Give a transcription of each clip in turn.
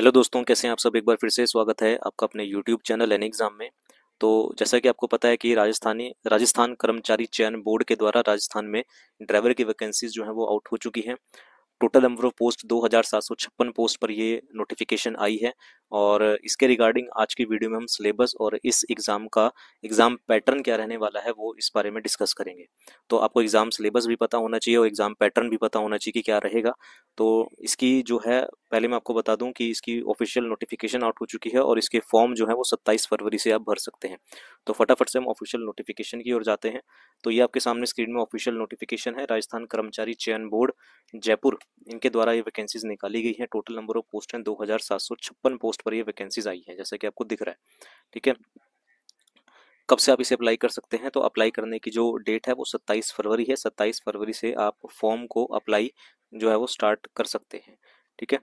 Hello दोस्तों, कैसे हैं आप सब। एक बार फिर से स्वागत है आपका अपने यूट्यूब चैनल एन एग्ज़ाम में। तो जैसा कि आपको पता है कि राजस्थान कर्मचारी चयन बोर्ड के द्वारा राजस्थान में ड्राइवर की वैकेंसीज जो हैं वो आउट हो चुकी हैं। Total number of post 2756 post पर ये नोटिफिकेशन आई है। और इसके रिगार्डिंग आज की वीडियो में हम सिलेबस और इस एग्ज़ाम का एग्ज़ाम पैटर्न क्या रहने वाला है वो इस बारे में डिस्कस करेंगे। तो आपको एग्ज़ाम सिलेबस भी पता होना चाहिए और एग्ज़ाम पैटर्न भी पता होना चाहिए कि क्या रहेगा। तो इसकी जो है, पहले मैं आपको बता दूं कि इसकी ऑफिशियल नोटिफिकेशन आउट हो चुकी है और इसके फॉर्म जो है वो 27 फरवरी से आप भर सकते हैं। तो फटाफट से हम ऑफिशियल नोटिफिकेशन की ओर जाते हैं। तो ये आपके सामने स्क्रीन में ऑफिशियल नोटिफिकेशन है। राजस्थान कर्मचारी चयन बोर्ड जयपुर, इनके द्वारा ये वैकेंसीज निकाली गई हैं। टोटल नंबर ऑफ पोस्ट हैं 2756 पोस्ट पर ये वैकेंसीज आई हैं, जैसा कि आपको दिख रहा है। ठीक है, कब से आप इसे अप्लाई कर सकते हैं? तो अप्लाई करने की जो डेट है वो 27 फरवरी है। 27 फरवरी से आप फॉर्म को अप्लाई जो है वो स्टार्ट कर सकते हैं। ठीक है,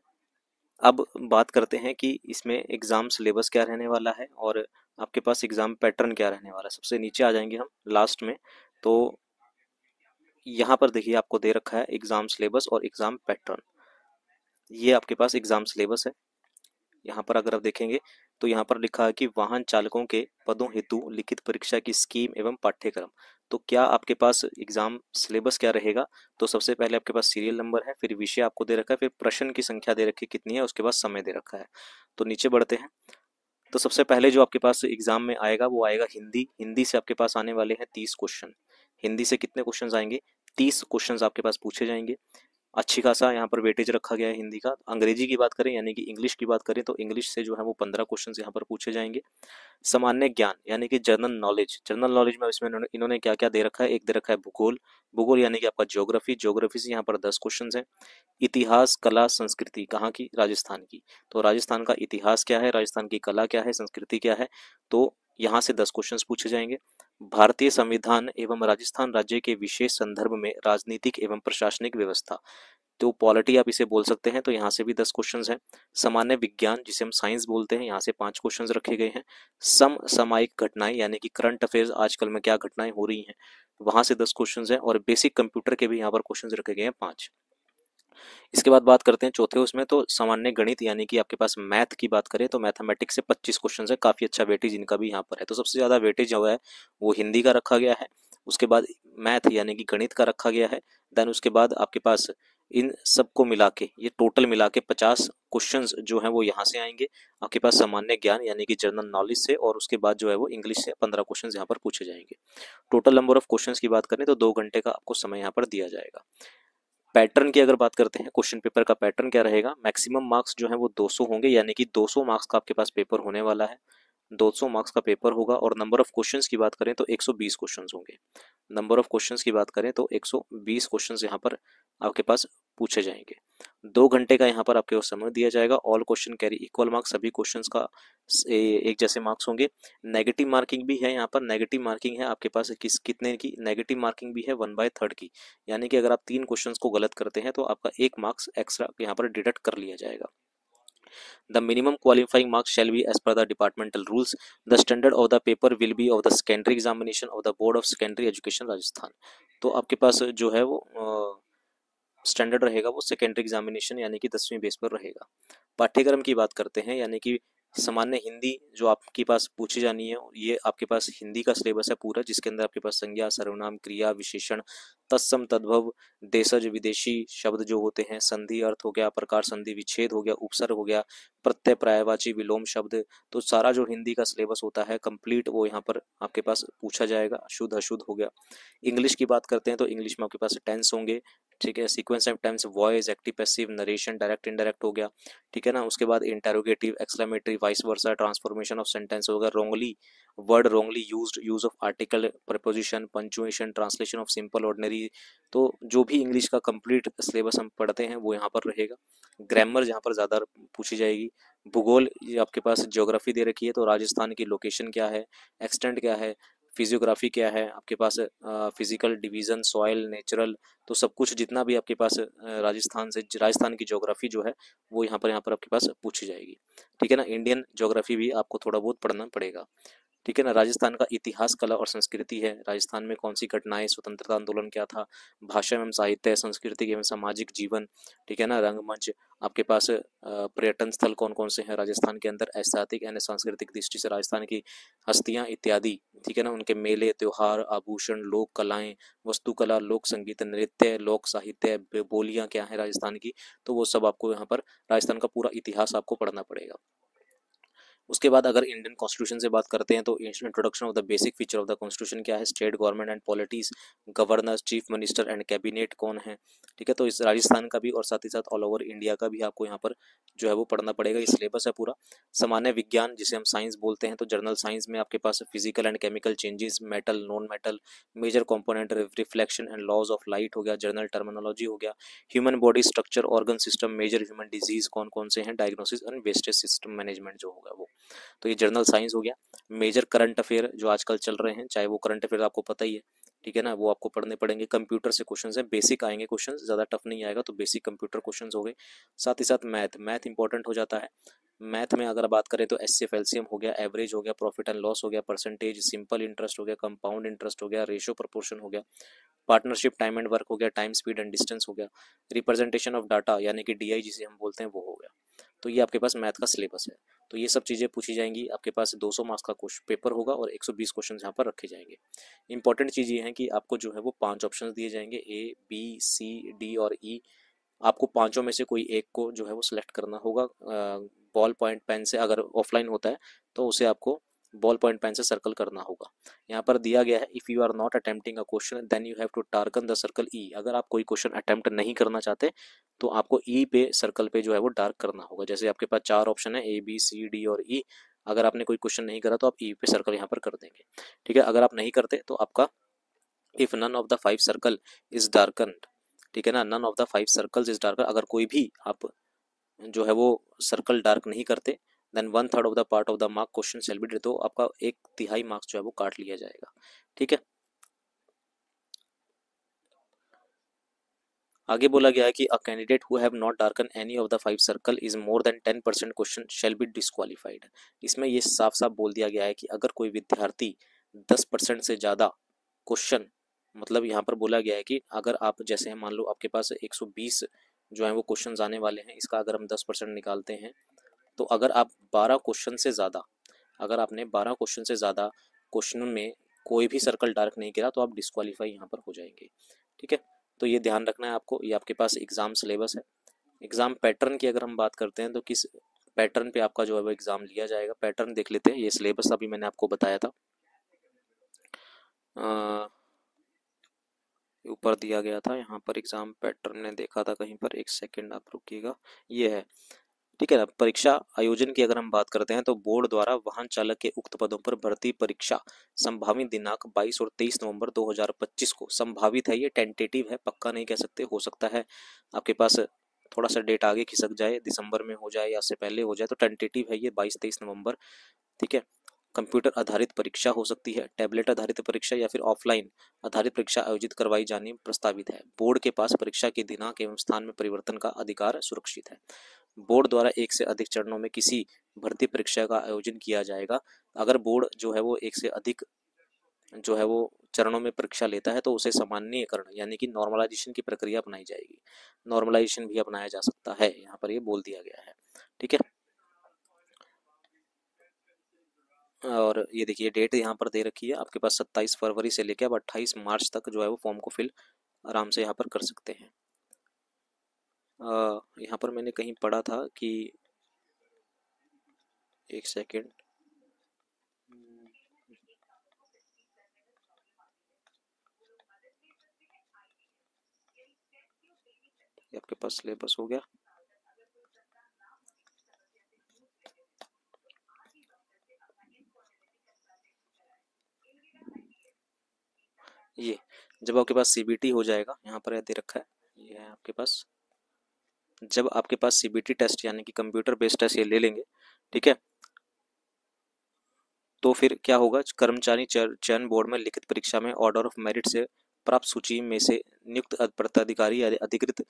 अब बात करते हैं कि इसमें एग्ज़ाम सिलेबस क्या रहने वाला है और आपके पास एग्ज़ाम पैटर्न क्या रहने वाला है। सबसे नीचे आ जाएंगे हम लास्ट में। तो यहाँ पर देखिए, आपको दे रखा है एग्ज़ाम सिलेबस और एग्ज़ाम पैटर्न। ये आपके पास एग्ज़ाम सिलेबस है। यहाँ पर अगर आप देखेंगे तो यहाँ पर लिखा है कि वाहन चालकों के पदों हेतु लिखित परीक्षा की स्कीम एवं पाठ्यक्रम। तो क्या आपके पास एग्जाम सिलेबस क्या रहेगा? तो सबसे पहले आपके पास सीरियल नंबर है, फिर विषय आपको दे रखा है, फिर प्रश्न की संख्या दे रखी है कितनी है, उसके बाद समय दे रखा है। तो नीचे बढ़ते हैं। तो सबसे पहले जो आपके पास एग्जाम में आएगा वो आएगा हिंदी। हिंदी से आपके पास आने वाले हैं 30 क्वेश्चन। हिंदी से कितने क्वेश्चन आएंगे? 30 क्वेश्चन आपके पास पूछे जाएंगे। अच्छी खासा यहाँ पर वेटेज रखा गया है हिंदी का। अंग्रेजी की बात करें यानी कि इंग्लिश की बात करें तो इंग्लिश से जो है वो 15 क्वेश्चन यहाँ पर पूछे जाएंगे। सामान्य ज्ञान यानी कि जनरल नॉलेज, जनरल नॉलेज में इसमें इन्होंने क्या क्या दे रखा है? एक दे रखा है भूगोल। भूगोल यानी कि आपका ज्योग्राफी। ज्योग्राफी से यहाँ पर 10 क्वेश्चन है। इतिहास, कला, संस्कृति, कहाँ की? राजस्थान की। तो राजस्थान का इतिहास क्या है, राजस्थान की कला क्या है, संस्कृति क्या है, तो यहाँ से 10 क्वेश्चन पूछे जाएंगे। भारतीय संविधान एवं राजस्थान राज्य के विशेष संदर्भ में राजनीतिक एवं प्रशासनिक व्यवस्था, तो पॉलिटी आप इसे बोल सकते हैं, तो यहाँ से भी 10 क्वेश्चन हैं। सामान्य विज्ञान जिसे हम साइंस बोलते हैं, यहाँ से 5 क्वेश्चन रखे गए हैं। समसामयिक घटनाएं यानी कि करंट अफेयर्स, आजकल में क्या घटनाएं हो रही हैं, वहां से 10 क्वेश्चन हैं। और बेसिक कंप्यूटर के भी यहाँ पर क्वेश्चन रखे गए हैं 5। इसके बाद बात करते हैं चौथे उसमें, तो सामान्य गणित यानी कि आपके पास मैथ की बात करें तो मैथमेटिक्स से 25 क्वेश्चन है। काफी अच्छा वेटेज इनका भी यहाँ पर है। तो सबसे ज्यादा वेटेज जो है वो हिंदी का रखा गया है। उसके बाद मैथ यानी कि गणित का रखा गया है। देन उसके बाद आपके पास इन सबको मिला के, ये टोटल मिला के 50 क्वेश्चंस जो हैं वो यहाँ से आएंगे आपके पास सामान्य ज्ञान यानी कि जनरल नॉलेज से। और उसके बाद जो है वो इंग्लिश से 15 क्वेश्चंस यहाँ पर पूछे जाएंगे। टोटल नंबर ऑफ क्वेश्चंस की बात करें तो 2 घंटे का आपको समय यहाँ पर दिया जाएगा। पैटर्न की अगर बात करते हैं, क्वेश्चन पेपर का पैटर्न क्या रहेगा? मैक्सिमम मार्क्स जो है वो 200 होंगे, यानी कि 200 मार्क्स का आपके पास पेपर होने वाला है। 200 मार्क्स का पेपर होगा। और नंबर ऑफ क्वेश्चंस की बात करें तो 120 क्वेश्चंस होंगे। नंबर ऑफ क्वेश्चंस की बात करें तो 120 क्वेश्चंस यहाँ पर आपके पास पूछे जाएंगे। 2 घंटे का यहाँ पर आपके समय दिया जाएगा। All question carry equal marks, सभी क्वेश्चंस का एक जैसे मार्क्स होंगे। नेगेटिव मार्किंग भी है यहाँ पर। नेगेटिव मार्किंग है आपके पास कितने की नेगेटिव मार्किंग भी है? 1/3 की। यानी कि अगर आप 3 क्वेश्चंस को गलत करते हैं तो आपका 1 मार्क्स एक्स्ट्रा यहाँ पर डिडक्ट कर लिया जाएगा। The minimum qualifying marks shall be as per the departmental rules. The standard of the paper will be of the secondary examination of the Board of Secondary Education Rajasthan. तो आपके पास जो है वो स्टैंडर्ड रहेगा वो सेकेंडरी एग्जामिनेशन यानी कि 10वीं बेस पर रहेगा। पाठ्यक्रम की बात करते हैं, यानी कि सामान्य हिंदी जो आपके पास पूछी जानी है, ये आपके पास हिंदी का सिलेबस है पूरा, जिसके अंदर आपके पास संज्ञा, सर्वनाम, क्रिया, विशेषण, तत्सम, तद्भव, देशज, विदेशी शब्द जो होते हैं, संधि, अर्थ हो गया, प्रकार, संधि, विच्छेद हो गया, उपसर्ग हो गया, प्रत्यय, पर्यायवाची, विलोम शब्द, तो सारा जो हिंदी का सिलेबस होता है कंप्लीट वो यहाँ पर आपके पास पूछा जाएगा। शुद्ध अशुद्ध हो गया। इंग्लिश की बात करते हैं तो इंग्लिश में आपके पास टेंस होंगे। ठीक है, sequence of tense, voice, active, passive, narration, direct, indirect हो गया। ठीक है ना। उसके बाद interrogative, exclamatory, vice versa, transformation of sentence होगा, wrongly word, wrongly used, use of article, preposition, punctuation, translation of simple ordinary. तो जो भी इंग्लिश का कंप्लीट सिलेबस हम पढ़ते हैं वो यहाँ पर रहेगा। ग्रामर यहाँ पर ज़्यादा पूछी जाएगी। भूगोल, ये आपके पास ज्योग्राफी दे रखी है, तो राजस्थान की लोकेशन क्या है, एक्सटेंट क्या है, फिजियोग्राफी क्या है आपके पास, फिजिकल डिवीजन, सॉइल, नेचुरल, तो सब कुछ जितना भी आपके पास राजस्थान की ज्योग्राफी जो है वो यहाँ पर आपके पास पूछी जाएगी। ठीक है ना। इंडियन ज्योग्राफी भी आपको थोड़ा बहुत पढ़ना पड़ेगा। ठीक है ना। राजस्थान का इतिहास, कला और संस्कृति है, राजस्थान में कौन सी घटनाएं, स्वतंत्रता आंदोलन क्या था, भाषा एवं साहित्य, संस्कृति एवं सामाजिक जीवन, ठीक है ना, रंगमंच, आपके पास पर्यटन स्थल कौन कौन से हैं राजस्थान के अंदर, ऐतिहासिक यानी सांस्कृतिक दृष्टि से राजस्थान की हस्तियां इत्यादि, ठीक है ना, उनके मेले, त्योहार, आभूषण, लोक कलाएं, वस्तुकला, लोक संगीत, नृत्य, लोक साहित्य, बोलियां क्या है राजस्थान की, तो वो सब आपको यहाँ पर राजस्थान का पूरा इतिहास आपको पढ़ना पड़ेगा। उसके बाद अगर इंडियन कॉन्स्टिट्यूशन से बात करते हैं तो introduction of the basic feature of the constitution क्या है, state government and पॉलिटीज, governor, chief minister and cabinet कौन है, ठीक है। तो इस राजस्थान का भी और साथ ही साथ ऑल ओवर इंडिया का भी आपको यहाँ पर जो है वो पढ़ना पड़ेगा, ये सिलेबस है पूरा। सामान्य विज्ञान जिसे हम साइंस बोलते हैं, तो जनरल साइंस में आपके पास physical and chemical changes, metal, non metal, major component, reflection and laws of light हो गया, जनरल टर्मिनोलॉजी हो गया, human body structure, organ system, major human disease कौन कौन से हैं, diagnosis and wastage system management जो होगा वो, तो ये जनरल साइंस हो गया। मेजर करंट अफेयर जो आजकल चल रहे हैं, चाहे वो करंट अफेयर आपको पता ही है, ठीक है ना, वो आपको पढ़ने पड़ेंगे। कंप्यूटर से क्वेश्चंस हैं, बेसिक आएंगे क्वेश्चंस, ज़्यादा टफ नहीं आएगा, तो बेसिक कंप्यूटर क्वेश्चंस हो गए। साथ ही साथ मैथ इंपॉर्टेंट हो जाता है। मैथ में अगर बात करें तो एचसीएफ एलसीएम हो गया, एवरेज हो गया, प्रॉफिट एंड लॉस हो गया, परसेंटेज, सिंपल इंटरेस्ट हो गया, कंपाउंड इंटरेस्ट हो गया, रेशियो प्रोपोर्शन हो गया, पार्टनरशिप, टाइम एंड वर्क हो गया, टाइम स्पीड एंड डिस्टेंस हो गया, रिप्रेजेंटेशन ऑफ डाटा यानी कि डीआई जिसे हम बोलते हैं वो हो गया। तो ये आपके पास मैथ का सिलेबस है। तो ये सब चीज़ें पूछी जाएंगी आपके पास। 200 मार्क्स का क्वेश्चन पेपर होगा और 120 क्वेश्चन यहाँ पर रखे जाएंगे। इंपॉर्टेंट चीज़ ये है कि आपको जो है वो 5 ऑप्शन दिए जाएंगे, ए बी सी डी और ई। आपको पांचों में से कोई एक को जो है वो सिलेक्ट करना होगा। बॉल पॉइंट पेन से, अगर ऑफलाइन होता है तो उसे आपको बॉल पॉइंट पेन से सर्कल करना होगा। यहाँ पर दिया गया है, if you are not attempting a question then you have to darken the circle E. अगर आप कोई क्वेश्चन अटेम्प्ट नहीं करना चाहते तो आपको ई पे, सर्कल पे जो है वो डार्क करना होगा। जैसे आपके पास 4 ऑप्शन है, ए बी सी डी और ई। अगर आपने कोई क्वेश्चन नहीं करा तो आप ई पे सर्कल यहाँ पर कर देंगे, ठीक है। अगर आप नहीं करते तो आपका if none of the 5 circle is darkened, ठीक है ना, none of the 5 circles is darker, अगर कोई भी आप जो है वो सर्कल डार्क नहीं करते then 1/3 of the part of the mark question shall be did, तो आपका 1/3 मार्क्स जो है वो काट लिया जाएगा, ठीक है। आगे बोला गया है कि a candidate who have not darken any of the 5 circle is more than 10% question shall B disqualified. इसमें ये साफ साफ बोल दिया गया है कि अगर कोई विद्यार्थी 10% से ज़्यादा क्वेश्चन, मतलब यहाँ पर बोला गया है कि अगर आप, जैसे मान लो आपके पास 120 जो है वो क्वेश्चन आने वाले हैं, इसका अगर हम 10% निकालते हैं तो अगर आप 12 क्वेश्चन से ज़्यादा, अगर आपने 12 क्वेश्चन से ज़्यादा क्वेश्चन में कोई भी सर्कल डार्क नहीं किया तो आप डिस्क्वालीफाई यहाँ पर हो जाएंगे, ठीक है। तो ये ध्यान रखना है आपको। ये आपके पास एग्जाम सिलेबस है। एग्जाम पैटर्न की अगर हम बात करते हैं तो किस पैटर्न पे आपका जो है वो एग्जाम लिया जाएगा, पैटर्न देख लेते हैं। ये सिलेबस अभी मैंने आपको बताया था, ऊपर दिया गया था, यहाँ पर एग्जाम पैटर्न ने देखा था कहीं पर, एक सेकेंड आप रुकिएगा, ये है, ठीक है ना। परीक्षा आयोजन की अगर हम बात करते हैं तो बोर्ड द्वारा वाहन चालक के उक्त पदों पर भर्ती परीक्षा संभावित दिनांक 22 और 23 नवंबर 2025 को, संभावित है, ये टेंटेटिव है, पक्का नहीं कह सकते, हो सकता है आपके पास थोड़ा सा डेट आगे खिसक जाए, दिसंबर में हो जाए या से पहले हो जाए, तो टेंटेटिव है ये 22-23 नवंबर, ठीक है। कंप्यूटर आधारित परीक्षा हो सकती है, टैबलेट आधारित परीक्षा या फिर ऑफलाइन आधारित परीक्षा आयोजित करवाई जानी प्रस्तावित है। बोर्ड के पास परीक्षा के दिनांक एवं स्थान में परिवर्तन का अधिकार सुरक्षित है। बोर्ड द्वारा एक से अधिक चरणों में किसी भर्ती परीक्षा का आयोजन किया जाएगा। अगर बोर्ड जो है वो एक से अधिक जो है वो चरणों में परीक्षा लेता है तो उसे सामान्यकरण यानी कि नॉर्मलाइजेशन की प्रक्रिया अपनाई जाएगी। नॉर्मलाइजेशन भी अपनाया जा सकता है, यहाँ पर ये बोल दिया गया है, ठीक है। और ये देखिए डेट यहाँ पर दे रखी है आपके पास, 27 फरवरी से लेकर अब 28 मार्च तक जो है वो फॉर्म को फिल आराम से यहाँ पर कर सकते हैं। यहाँ पर मैंने कहीं पढ़ा था कि, एक सेकेंड, आपके पास सिलेबस हो गया, ये जब आपके पास सीबीटी हो जाएगा, यहाँ पर दे रखा है, ये है आपके पास, जब आपके पास सीबीटी टेस्ट यानी कि कंप्यूटर बेस्ड टेस्ट ये ले लेंगे, ठीक है, तो फिर क्या होगा, कर्मचारी चयन बोर्ड में लिखित परीक्षा में ऑर्डर ऑफ मेरिट से प्राप्त सूची में से नियुक्त प्राधिकारी या अधिकृत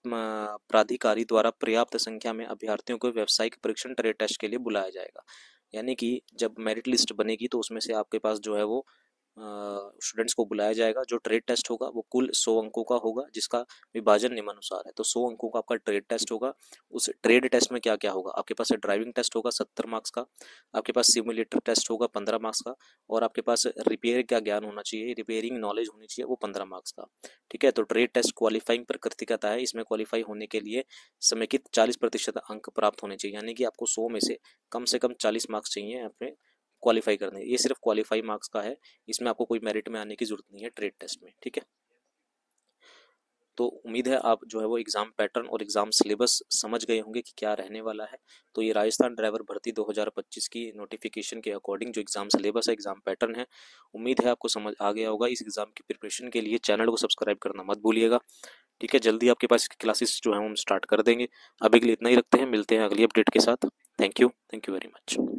प्राधिकारी द्वारा पर्याप्त संख्या में अभ्यर्थियों को व्यावसायिक परीक्षण ट्रेड टेस्ट के लिए बुलाया जाएगा। यानी कि जब मेरिट लिस्ट बनेगी तो उसमें से आपके पास जो है वो स्टूडेंट्स को बुलाया जाएगा। जो ट्रेड टेस्ट होगा वो कुल 100 अंकों का होगा, जिसका विभाजन निम्नानुसार है। तो 100 अंकों का आपका ट्रेड टेस्ट होगा। उस ट्रेड टेस्ट में क्या क्या होगा, आपके पास ड्राइविंग टेस्ट होगा 70 मार्क्स का, आपके पास सिमुलेटर टेस्ट होगा 15 मार्क्स का, और आपके पास रिपेयर का ज्ञान होना चाहिए, रिपेयरिंग नॉलेज होनी चाहिए, वो 15 मार्क्स का। ठीक है, तो ट्रेड टेस्ट क्वालिफाइंग प्रकृति का है। इसमें क्वालिफाई होने के लिए समेकित 40% अंक प्राप्त होने चाहिए, यानी कि आपको 100 में से कम 40 मार्क्स चाहिए अपने क्वालिफाई करने। ये सिर्फ क्वालिफाई मार्क्स का है, इसमें आपको कोई मेरिट में आने की जरूरत नहीं है ट्रेड टेस्ट में। ठीक है, तो उम्मीद है आप जो है वो एग्जाम पैटर्न और एग्जाम सिलेबस समझ गए होंगे कि क्या रहने वाला है। तो ये राजस्थान ड्राइवर भर्ती 2025 की नोटिफिकेशन के अकॉर्डिंग जो एग्जाम सिलेबस है, एग्जाम पैटर्न है, उम्मीद है आपको समझ आ गया होगा। इस एग्जाम की प्रिपरेशन के लिए चैनल को सब्सक्राइब करना मत भूलिएगा। ठीक है, जल्दी आपके पास क्लासेस जो है हम स्टार्ट कर देंगे। अभी के लिए इतना ही रखते हैं, मिलते हैं अगली अपडेट के साथ। Thank you very much.